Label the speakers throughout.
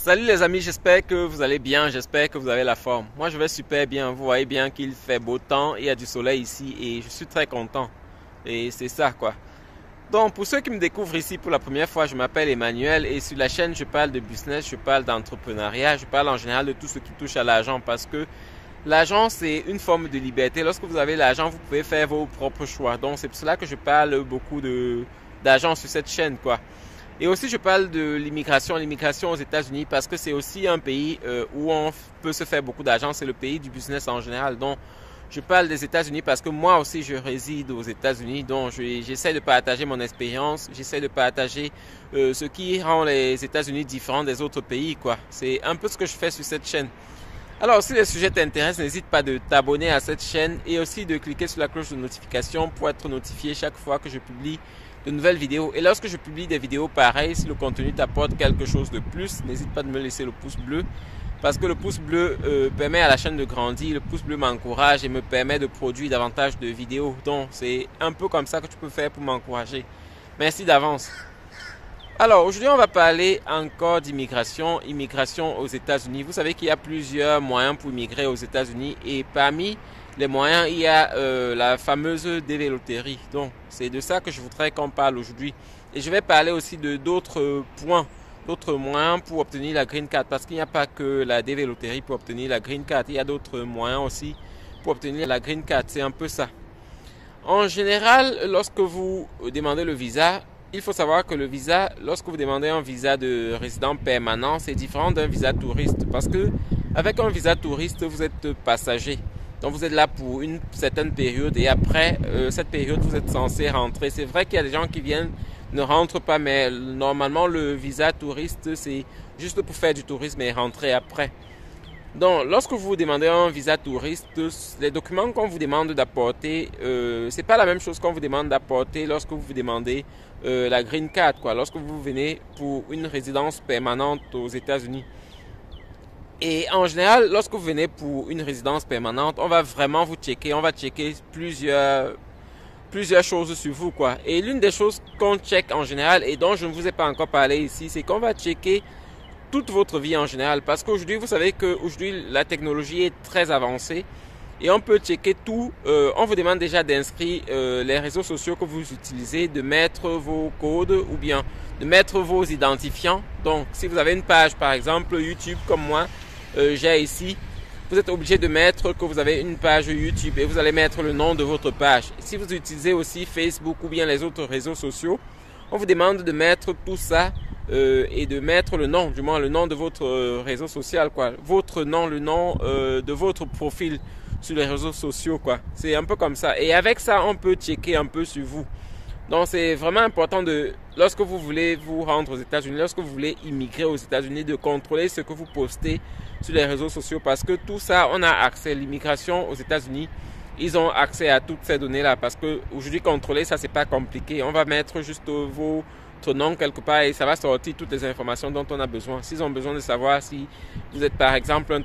Speaker 1: Salut les amis, j'espère que vous allez bien, j'espère que vous avez la forme. Moi je vais super bien, vous voyez bien qu'il fait beau temps, il y a du soleil ici et je suis très content. Et c'est ça quoi. Donc pour ceux qui me découvrent ici pour la première fois, je m'appelle Emmanuel et sur la chaîne je parle de business, je parle d'entrepreneuriat, je parle en général de tout ce qui touche à l'argent parce que l'argent c'est une forme de liberté. Lorsque vous avez l'argent, vous pouvez faire vos propres choix. Donc c'est pour cela que je parle beaucoup d'argent sur cette chaîne quoi. Et aussi, je parle de l'immigration aux États-Unis parce que c'est aussi un pays où on peut se faire beaucoup d'argent. C'est le pays du business en général. Donc, je parle des États-Unis parce que moi aussi, je réside aux États-Unis. Donc, j'essaie de partager mon expérience. J'essaie de partager ce qui rend les États-Unis différents des autres pays, quoi. C'est un peu ce que je fais sur cette chaîne. Alors, si les sujets t'intéressent, n'hésite pas de t'abonner à cette chaîne et aussi de cliquer sur la cloche de notification pour être notifié chaque fois que je publie de nouvelles vidéos. Et lorsque je publie des vidéos pareilles, si le contenu t'apporte quelque chose de plus, n'hésite pas de me laisser le pouce bleu parce que le pouce bleu permet à la chaîne de grandir, le pouce bleu m'encourage et me permet de produire davantage de vidéos. Donc, c'est un peu comme ça que tu peux faire pour m'encourager. Merci d'avance. Alors, aujourd'hui, on va parler encore d'immigration, immigration aux États-Unis. Vous savez qu'il y a plusieurs moyens pour immigrer aux États-Unis et parmi les moyens, il y a la fameuse DV-loterie. Donc, c'est de ça que je voudrais qu'on parle aujourd'hui. Et je vais parler aussi de d'autres points, d'autres moyens pour obtenir la green card. Parce qu'il n'y a pas que la DV-loterie pour obtenir la green card. Il y a d'autres moyens aussi pour obtenir la green card. C'est un peu ça. En général, lorsque vous demandez le visa, il faut savoir que le visa, lorsque vous demandez un visa de résident permanent, c'est différent d'un visa touriste. Parce que avec un visa touriste, vous êtes passager. Donc vous êtes là pour une certaine période et après cette période vous êtes censé rentrer. C'est vrai qu'il y a des gens qui viennent, ne rentrent pas, mais normalement le visa touriste c'est juste pour faire du tourisme et rentrer après. Donc lorsque vous demandez un visa touriste, les documents qu'on vous demande d'apporter, c'est pas la même chose qu'on vous demande d'apporter lorsque vous demandez la green card quoi. Lorsque vous venez pour une résidence permanente aux États-Unis. Et en général, lorsque vous venez pour une résidence permanente, on va vraiment vous checker. On va checker plusieurs choses sur vous, quoi. Et l'une des choses qu'on check en général et dont je ne vous ai pas encore parlé ici, c'est qu'on va checker toute votre vie en général. Parce qu'aujourd'hui, vous savez qu'aujourd'hui, la technologie est très avancée. Et on peut checker tout. On vous demande déjà d'inscrire les réseaux sociaux que vous utilisez, de mettre vos codes ou bien de mettre vos identifiants. Donc, si vous avez une page, par exemple, YouTube comme moi, j'ai ici, vous êtes obligé de mettre que vous avez une page YouTube et vous allez mettre le nom de votre page. Si vous utilisez aussi Facebook ou bien les autres réseaux sociaux, on vous demande de mettre tout ça et de mettre le nom, du moins le nom de votre réseau social, quoi. Votre nom, le nom de votre profil sur les réseaux sociaux, quoi. C'est un peu comme ça. Et avec ça, on peut checker un peu sur vous. Donc, c'est vraiment important lorsque vous voulez vous rendre aux États-Unis, lorsque vous voulez immigrer aux États-Unis, de contrôler ce que vous postez sur les réseaux sociaux parce que tout ça, on a accès. L'immigration aux États-Unis, ils ont accès à toutes ces données-là parce que aujourd'hui, contrôler ça, c'est pas compliqué. On va mettre juste votre nom quelque part et ça va sortir toutes les informations dont on a besoin. S'ils ont besoin de savoir si vous êtes par exemple un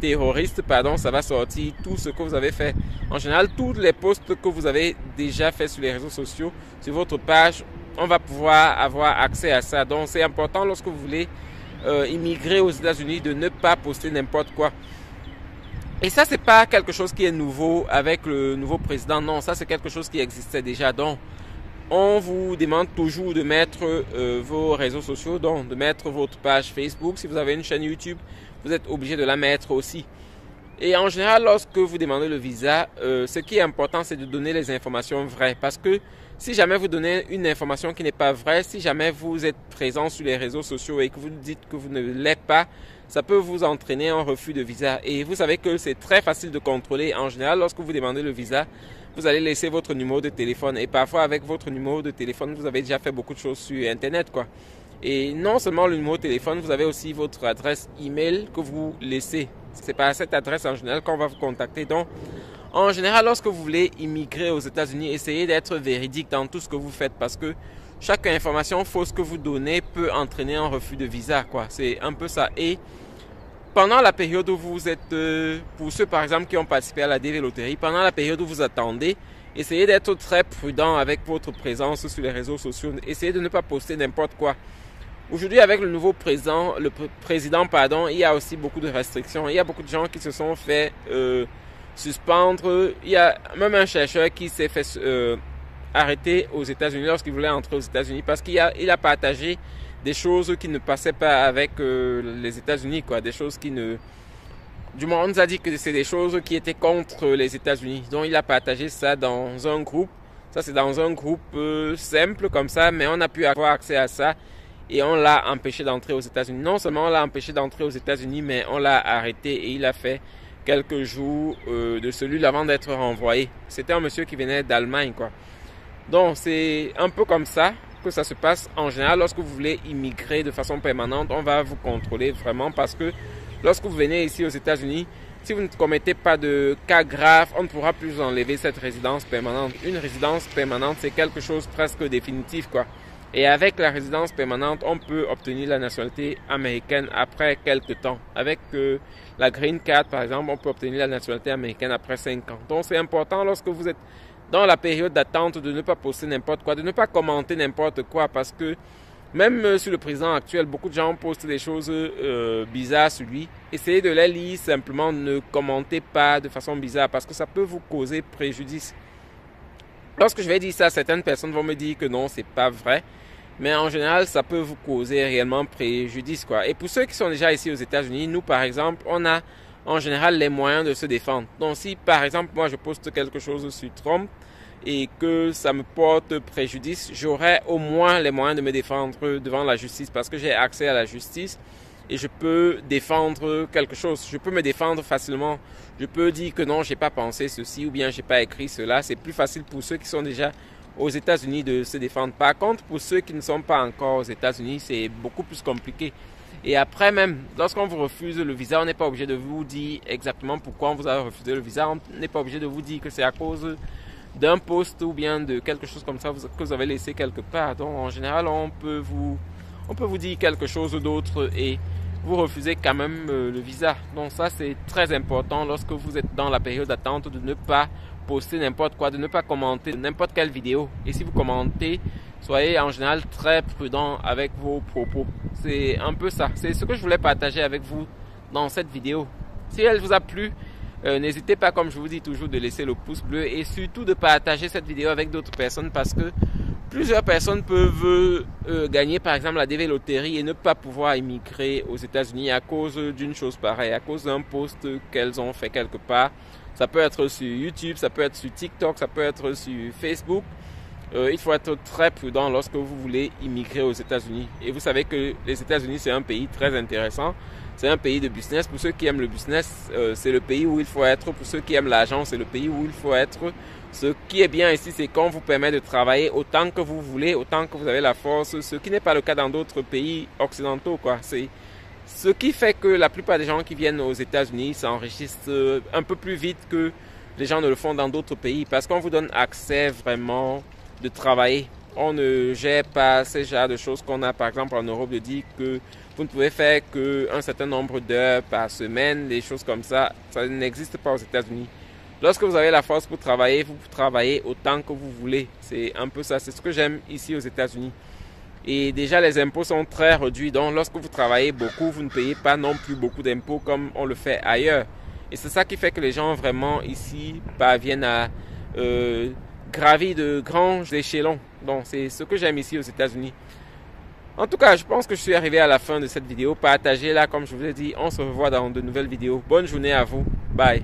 Speaker 1: terroriste, pardon, ça va sortir tout ce que vous avez fait. En général, tous les posts que vous avez déjà fait sur les réseaux sociaux, sur votre page, on va pouvoir avoir accès à ça. Donc, c'est important lorsque vous voulez immigrer aux États-Unis de ne pas poster n'importe quoi. Et ça, c'est pas quelque chose qui est nouveau avec le nouveau président. Non, ça, c'est quelque chose qui existait déjà. Donc, on vous demande toujours de mettre vos réseaux sociaux, donc de mettre votre page Facebook. Si vous avez une chaîne YouTube, vous êtes obligé de la mettre aussi. Et en général, lorsque vous demandez le visa, ce qui est important, c'est de donner les informations vraies. Parce que si jamais vous donnez une information qui n'est pas vraie, si jamais vous êtes présent sur les réseaux sociaux et que vous dites que vous ne l'êtes pas, ça peut vous entraîner en refus de visa. Et vous savez que c'est très facile de contrôler. En général, lorsque vous demandez le visa, vous allez laisser votre numéro de téléphone. Et parfois, avec votre numéro de téléphone, vous avez déjà fait beaucoup de choses sur Internet, quoi. Et non seulement le numéro de téléphone, vous avez aussi votre adresse email que vous laissez. C'est par cette adresse en général qu'on va vous contacter. Donc, en général, lorsque vous voulez immigrer aux États-Unis, essayez d'être véridique dans tout ce que vous faites parce que chaque information fausse que vous donnez peut entraîner un refus de visa, quoi. C'est un peu ça. Et pendant la période où vous êtes, pour ceux par exemple qui ont participé à la DV-loterie, pendant la période où vous attendez, essayez d'être très prudent avec votre présence sur les réseaux sociaux. Essayez de ne pas poster n'importe quoi. Aujourd'hui, avec le nouveau président, il y a aussi beaucoup de restrictions. Il y a beaucoup de gens qui se sont fait suspendre. Il y a même un chercheur qui s'est fait arrêter aux États-Unis lorsqu'il voulait entrer aux États-Unis parce qu'il a partagé des choses qui ne passaient pas avec les États-Unis, quoi, des choses qui ne... Du moins, on nous a dit que c'est des choses qui étaient contre les États-Unis. Donc, il a partagé ça dans un groupe. Ça, c'est dans un groupe simple comme ça, mais on a pu avoir accès à ça et on l'a empêché d'entrer aux États-Unis. Non seulement on l'a empêché d'entrer aux États-Unis, mais on l'a arrêté et il a fait quelques jours de cellule avant d'être renvoyé. C'était un monsieur qui venait d'Allemagne, quoi. Donc, c'est un peu comme ça que ça se passe en général. Lorsque vous voulez immigrer de façon permanente, on va vous contrôler vraiment parce que lorsque vous venez ici aux États-Unis, si vous ne commettez pas de cas graves, on ne pourra plus vous enlever cette résidence permanente. Une résidence permanente, c'est quelque chose presque définitif, quoi. Et avec la résidence permanente, on peut obtenir la nationalité américaine après quelques temps. Avec la Green Card, par exemple, on peut obtenir la nationalité américaine après 5 ans. Donc, c'est important lorsque vous êtes dans la période d'attente de ne pas poster n'importe quoi, de ne pas commenter n'importe quoi, parce que même sur le président actuel, beaucoup de gens postent des choses bizarres sur lui. Essayez de les lire simplement, ne commentez pas de façon bizarre parce que ça peut vous causer préjudice. Lorsque je vais dire ça, certaines personnes vont me dire que non, c'est pas vrai. Mais en général, ça peut vous causer réellement préjudice, quoi. Et pour ceux qui sont déjà ici aux États-Unis, nous, par exemple, on a en général les moyens de se défendre. Donc, si par exemple, moi, je poste quelque chose sur Trump et que ça me porte préjudice, j'aurai au moins les moyens de me défendre devant la justice parce que j'ai accès à la justice et je peux défendre quelque chose. Je peux me défendre facilement. Je peux dire que non, j'ai pas pensé ceci ou bien j'ai pas écrit cela. C'est plus facile pour ceux qui sont déjà aux États-Unis de se défendre. Par contre, pour ceux qui ne sont pas encore aux États-Unis, c'est beaucoup plus compliqué. Et après même, lorsqu'on vous refuse le visa, on n'est pas obligé de vous dire exactement pourquoi on vous a refusé le visa. On n'est pas obligé de vous dire que c'est à cause d'un poste ou bien de quelque chose comme ça que vous avez laissé quelque part. Donc en général, on peut vous dire quelque chose d'autre et vous refusez quand même le visa. Donc ça, c'est très important lorsque vous êtes dans la période d'attente de ne pas poster n'importe quoi, de ne pas commenter n'importe quelle vidéo. Et si vous commentez, soyez en général très prudent avec vos propos. C'est un peu ça. C'est ce que je voulais partager avec vous dans cette vidéo. Si elle vous a plu, n'hésitez pas, comme je vous dis toujours, de laisser le pouce bleu et surtout de partager cette vidéo avec d'autres personnes parce que plusieurs personnes peuvent gagner par exemple la DV Loterie et ne pas pouvoir immigrer aux États-Unis à cause d'une chose pareille, à cause d'un post qu'elles ont fait quelque part. Ça peut être sur YouTube, ça peut être sur TikTok, ça peut être sur Facebook. Il faut être très prudent lorsque vous voulez immigrer aux États-Unis. Et vous savez que les États-Unis, c'est un pays très intéressant. C'est un pays de business. Pour ceux qui aiment le business, c'est le pays où il faut être. Pour ceux qui aiment l'argent, c'est le pays où il faut être. Ce qui est bien ici, c'est qu'on vous permet de travailler autant que vous voulez, autant que vous avez la force. Ce qui n'est pas le cas dans d'autres pays occidentaux, quoi. C'est ce qui fait que la plupart des gens qui viennent aux États-Unis s'enrichissent un peu plus vite que les gens ne le font dans d'autres pays parce qu'on vous donne accès vraiment de travailler. On ne gère pas ces genres de choses qu'on a par exemple en Europe de dire que vous ne pouvez faire qu'un certain nombre d'heures par semaine, des choses comme ça. Ça n'existe pas aux États-Unis. Lorsque vous avez la force pour travailler, vous travaillez autant que vous voulez. C'est un peu ça. C'est ce que j'aime ici aux États-Unis. Et déjà, les impôts sont très réduits. Donc, lorsque vous travaillez beaucoup, vous ne payez pas non plus beaucoup d'impôts comme on le fait ailleurs. Et c'est ça qui fait que les gens vraiment ici parviennent à gravir de grands échelons. Donc, c'est ce que j'aime ici aux États-Unis. En tout cas, je pense que je suis arrivé à la fin de cette vidéo. Partagez-la, comme je vous ai dit. On se revoit dans de nouvelles vidéos. Bonne journée à vous. Bye.